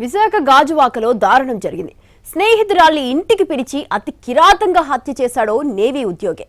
విశాఖ గాజువాకలో దారుణం జరిగింది. స్నేహితురాల్ని ఇంటికి పిలిచి అతి కిరాతంగా హత్య చేశాడో నేవీ ఉద్యోగి.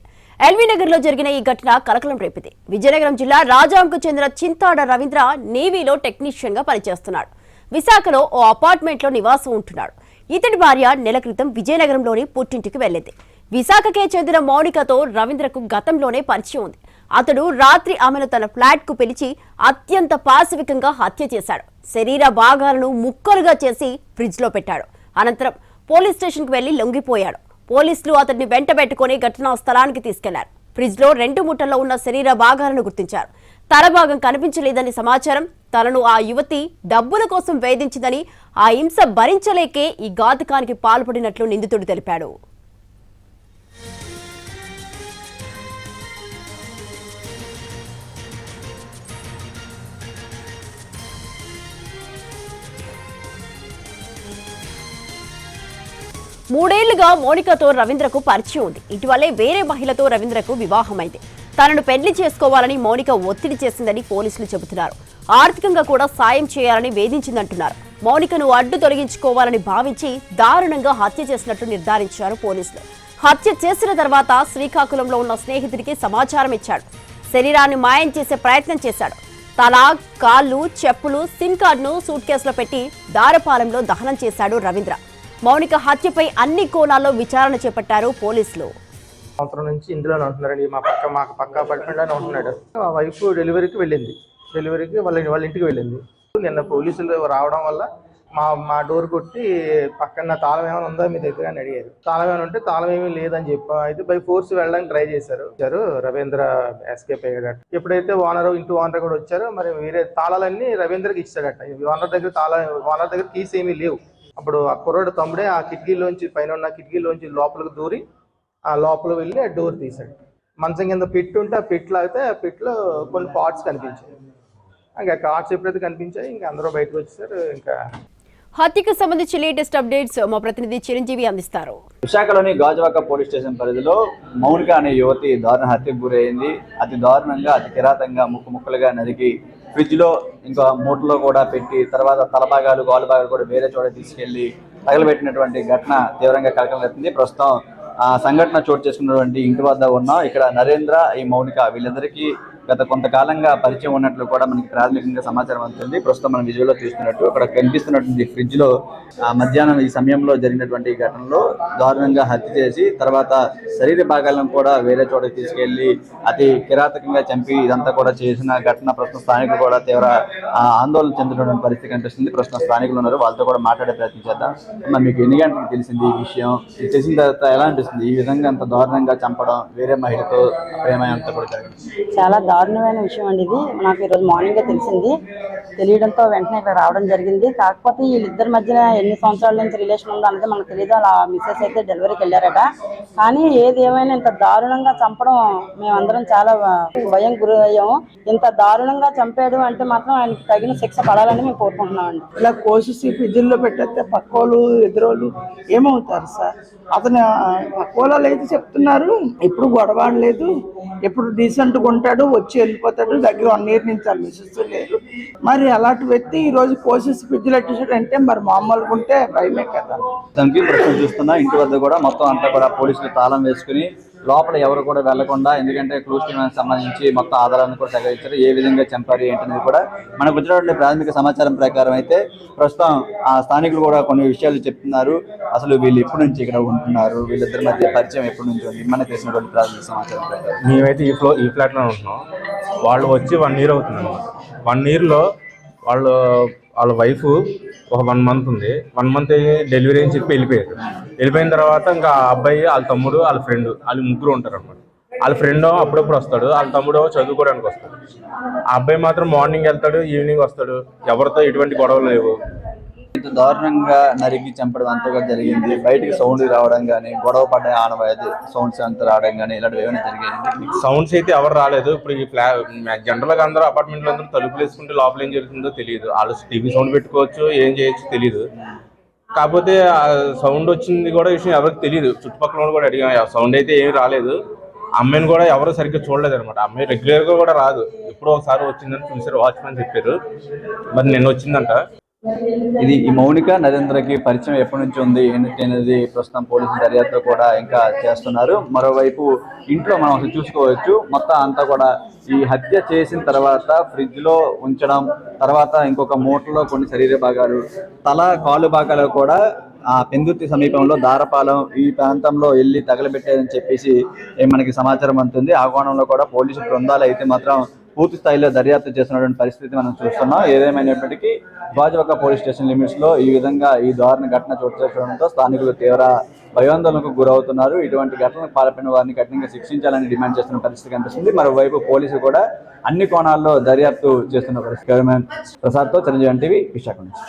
ఎల్బీ నగర్ లో జరిగిన ఈ ఘటన కలకలం రేపింది. విజయనగరం జిల్లా రాజాంకు చెందిన చింతాడ రవీంద్ర నేవీలో టెక్నీషియన్ గా పనిచేస్తున్నాడు. విశాఖలో ఓ అపార్ట్మెంట్ లో నివాసం ఉంటున్నాడు. ఇతడి భార్య నెల క్రితం విజయనగరంలోని పుట్టింటికి వెళ్లింది. విశాఖకే చెందిన మౌనికతో రవీంద్రకు గతంలోనే పరిచయం ఉంది. అతడు రాత్రి ఆమెను తన ఫ్లాట్ కు పిలిచి అత్యంత పాశవికంగా హత్య చేశాడు. శరీర భాగాలను ముక్కలుగా చేసి ఫ్రిడ్జ్ లో పెట్టాడు. అనంతరం పోలీస్ స్టేషన్ కు వెళ్లి లొంగిపోయాడు. పోలీసులు అతడిని వెంటబెట్టుకుని ఘటనా స్థలానికి తీసుకెళ్లారు. ఫ్రిడ్జ్ లో 2 ముఠల్లో ఉన్న శరీర భాగాలను గుర్తించారు. తల భాగం కనిపించలేదని సమాచారం. తనను ఆ యువతి డబ్బుల కోసం వేధించిందని, ఆ హింస భరించలేకే ఈ ఘాతుకానికి పాల్పడినట్లు నిందితుడు తెలిపాడు. మూడేళ్లుగా మౌనికతో రవీంద్రకు పరిచయం ఉంది. ఇటీవలే వేరే మహిళతో రవీంద్రకు వివాహమైంది. తనను పెళ్లి చేసుకోవాలని మౌనిక ఒత్తిడి చేసిందని పోలీసులు చెబుతున్నారు. ఆర్థికంగా కూడా సాయం చేయాలని వేధించిందంటున్నారు. మౌనికను అడ్డు తొలగించుకోవాలని భావించి దారుణంగా హత్య చేసినట్టు నిర్ధారించారు పోలీసులు. హత్య చేసిన తర్వాత శ్రీకాకుళంలో ఉన్న స్నేహితుడికి సమాచారం ఇచ్చాడు. శరీరాన్ని మాయం చేసే ప్రయత్నం చేశాడు. తల, కాళ్ళు, చెప్పులు, సిమ్ కార్డును సూట్ కేసులో పెట్టి దారపాలెంలో దహనం చేశాడు రవీంద్ర. మౌనిక హత్యపై అన్ని కోణాల్లో విచారణ చేపట్టారు పోలీసులు. సంవత్సరం నుంచి ఇందులోనే ఉంటున్నారండి. మాకు పక్క అపార్ట్మెంట్లోనే ఉంటున్నాడు. ఆ వైఫ్ డెలివరీకి వెళ్ళింది. డెలివరీకి వాళ్ళ ఇంటికి వెళ్ళింది. నిన్న పోలీసులు రావడం వల్ల మా డోర్ కొట్టి పక్కన తాళం ఏమైనా ఉందా మీ దగ్గర అని అడిగారు. తాళం ఏమైనా ఉంటే తాళం ఏమీ లేదని చెప్పా. అయితే బై ఫోర్స్ వెళ్ళడానికి ట్రై చేశారు. రవీంద్ర ఎస్కేప్ అయ్యాడట. ఎప్పుడైతే ఇంటి ఓనర్ కూడా వచ్చారో మరి వేరే తాళాలన్నీ రవీంద్రకి ఇచ్చాడట. ఓనర్ దగ్గర కీస్ ఏమీ లేవు. అప్పుడు ఆ కుర్రాడు తమ్ముడే ఆ కిటికీలోంచి పైన ఉన్న కిటికీలోంచి లోపలికి దూరి ఆ లోపల వెళ్ళి ఆ డోర్ తీశాడు. మంచం కింద పిట్ ఉంటే ఆ పిట్ లాగితే ఆ పిట్లో కొన్ని పార్ట్స్ కనిపించాయి. ఇంకా కార్డ్స్ ఎప్పుడైతే కనిపించాయి ఇంకా అందరూ బయటకు వచ్చేసారు. ఇంకా హత్యకు సంబంధించి లేటెస్ట్ అప్డేట్స్ మా ప్రతినిధి చిరంజీవి అందిస్తారు. విశాఖలోని గాజువాక పోలీస్ స్టేషన్ పరిధిలో మౌనిక అనే యువతి దారుణ హత్యకు గురైంది. అతి దారుణంగా, అతి కిరాతంగా ముక్కలుగా నరికి ఫ్రిడ్జ్ లో ఇంకా మూటలో కూడా పెట్టి తర్వాత తలభాగాలు, గోల భాగాలు కూడా వేరే చోట తీసుకెళ్లి తగలబెట్టినటువంటి ఘటన తీవ్రంగా కలకలం. ప్రస్తుతం ఆ సంఘటన చోటు చేసుకున్నటువంటి ఇంటి వద్ద ఉన్నాం. ఇక్కడ నరేంద్ర, ఈ మౌనిక వీళ్ళందరికీ గత కొంతకాలంగా పరిచయం ఉన్నట్లు కూడా మనకి ప్రాథమికంగా సమాచారం అందుతుంది. ప్రస్తుతం మనం విజువల్లో చూస్తున్నట్టు అక్కడ కనిపిస్తున్నటువంటి ఫ్రిడ్జ్ లో మధ్యాహ్నం ఈ సమయంలో జరిగినటువంటి ఘటనలో దారుణంగా హత్య చేసి తర్వాత శరీర భాగాలను కూడా వేరే చోటకి తీసుకెళ్లి అతి కిరాతకంగా చంపి ఇదంతా కూడా చేసిన ఘటన ప్రస్తుతం స్థానికులు కూడా తీవ్ర ఆందోళన చెందుతున్న పరిస్థితి కనిపిస్తుంది. ప్రస్తుతం స్థానికులు ఉన్నారు, వాళ్ళతో కూడా మాట్లాడే ప్రయత్నం చేద్దాం. మీకు ఎన్ని గంటలకు తెలిసింది ఈ విషయం? చేసిన తర్వాత ఎలా అనిపిస్తుంది? ఈ విధంగా అంత దారుణంగా చంపడం, వేరే మహిళతో ప్రేమ అంతా కూడా చాలా దారుణమైన విషయం అండి. ఇది నాకు ఈరోజు మార్నింగే తెలిసింది. తెలియడంతో వెంటనే ఇక్కడ రావడం జరిగింది. కాకపోతే వీళ్ళిద్దరి మధ్యన ఎన్ని సంవత్సరాల నుంచి రిలేషన్ ఉందో అనేది మనకు తెలియదు. అలా మిస్సెస్ అయితే డెలివరీకి వెళ్ళారట. కానీ ఏది ఏమైనా ఇంత దారుణంగా చంపడం మేమందరం చాలా భయం గురి అయ్యాము. ఇంత దారుణంగా చంపాడు అంటే మాత్రం ఆయనకి తగిన శిక్ష పడాలని మేము కోరుకుంటున్నామండి. ఇలా కోసేసి ఫ్రిడ్జ్లో పెట్టేస్తే పక్కోళ్ళు ఎదురోళ్ళు ఏమవుతారు సార్? అతను పక్కోళ్ళు అయితే చెప్తున్నారు ఎప్పుడు గొడవలేదు, ఎప్పుడు డీసెంట్గా ఉంటాడు, వచ్చి వెళ్ళిపోతాడు, దగ్గర 1 year నుంచి ఆ మిస్సెస్ లేదు. మరి అలాంటి వ్యక్తి ఈ రోజు కోసేసి ఫ్రిడ్జ్లో పెట్టేసాడు అంటే మరి మామూలుగా ఉంటే భయమే కదా. ప్రశ్న చూస్తున్నా ఇంటి వద్ద కూడా మొత్తం అంతా కూడా పోలీసులు తాళం వేసుకుని లోపల ఎవరు కూడా వెళ్లకుండా, ఎందుకంటే క్లూస్ టీమ్కి సంబంధించి మొత్తం ఆధారాలను కూడా సేకరించారు. ఏ విధంగా చంపారు ఏంటనేది కూడా మనకు వచ్చినటువంటి ప్రాథమిక సమాచారం ప్రకారం అయితే ప్రస్తుతం ఆ స్థానికులు కూడా కొన్ని విషయాలు చెప్తున్నారు. అసలు వీళ్ళు ఎప్పటి నుంచి ఇక్కడ ఉంటున్నారు, వీళ్ళిద్దరి మధ్య పరిచయం ఎప్పటి నుంచి ఉంది, మనకు తెలిసినటువంటి ప్రాథమిక సమాచారం ప్రకారం మేమైతే ఈ ఫ్లాట్లో ఉంటున్నాం. వాళ్ళు వచ్చి 1 year అవుతున్నాం. 1 yearలో వాళ్ళ వైఫ్ ఒక 1 month ఉంది. 1 month డెలివరీ అని చెప్పి వెళ్ళిపోయిన తర్వాత ఇంకా అబ్బాయి, వాళ్ళ తమ్ముడు, వాళ్ళ ఫ్రెండ్, వాళ్ళు ముగ్గురు ఉంటారు అనమాట. వాళ్ళ ఫ్రెండ్ అప్పుడప్పుడు వస్తాడు, వాళ్ళ తమ్ముడు చదువుకోవడానికి వస్తాడు. ఆ అబ్బాయి మాత్రం మార్నింగ్ వెళ్తాడు, ఈవినింగ్ వస్తాడు. ఎవరితో ఎటువంటి గొడవలు లేవు. ఇంత దారుణంగా నరికి చంపడం అంతా కూడా జరిగింది. బయటికి సౌండ్ రావడం కానీ, గొడవ పడ్డ ఆనవాయితీ సౌండ్స్ అంతా రావడం కానీ ఇలాంటివి ఏమైనా జరిగాయి? సౌండ్స్ అయితే ఎవరు రాలేదు. ఇప్పుడు ఈ జనరల్గా అందరూ అపార్ట్మెంట్లో అందరూ తలుపులు వేసుకుంటే లోపల ఏం జరుగుతుందో తెలియదు. వాళ్ళు టీవీ సౌండ్ పెట్టుకోవచ్చు, ఏం చేయొచ్చు తెలియదు. కాకపోతే ఆ సౌండ్ వచ్చింది కూడా విషయం ఎవరికి తెలియదు. చుట్టుపక్కల కూడా అడిగాం, సౌండ్ అయితే ఏమి రాలేదు. అమ్మాయిని కూడా ఎవరు సరిగ్గా చూడలేదు అనమాట. అమ్మాయి రెగ్యులర్గా కూడా రాదు, ఎప్పుడో ఒకసారి వచ్చిందని చూసారు, వాచ్మెన్ చెప్పారు. మరి నిన్న వచ్చిందంట. ఇది ఈ మౌనిక నరేంద్రకి పరిచయం ఎప్పటి నుంచి ఉంది ఏంటి అనేది ప్రస్తుతం పోలీసులు దర్యాప్తు కూడా ఇంకా చేస్తున్నారు. మరోవైపు ఇంట్లో మనం అసలు చూసుకోవచ్చు, మొత్తం అంతా కూడా ఈ హత్య చేసిన తర్వాత ఫ్రిడ్జ్ లో ఉంచడం, తర్వాత ఇంకొక మూటలో కొన్ని శరీర భాగాలు, తల కాలు భాగాలు కూడా ఆ పెందుర్తి సమీపంలో దారపాలెం ఈ ప్రాంతంలో వెళ్ళి తగలబెట్టారని చెప్పేసి మనకి సమాచారం అందుతుంది. ఆ కోణంలో కూడా పోలీసు బృందాలు అయితే మాత్రం పూర్తి స్థాయిలో దర్యాప్తు చేస్తున్నటువంటి పరిస్థితి మనం చూస్తున్నాం. ఏదేమైనప్పటికీ గాజువాక పోలీస్ స్టేషన్ లిమిట్స్ లో ఈ విధంగా ఈ దారుణ ఘటన చోటు చేసుకోవడంతో స్థానికులు తీవ్ర భయాందోళనకు గురవుతున్నారు. ఇటువంటి ఘటనలకు పాల్పడిన వారిని కఠినంగా శిక్షించాలని డిమాండ్ చేస్తున్న పరిస్థితి కనిపిస్తుంది. మరోవైపు పోలీసులు కూడా అన్ని కోణాల్లో దర్యాప్తు చేస్తున్న పరిస్థితి. ప్రసాద్తో చిరంజీవి టీవీ విశాఖ నుంచి.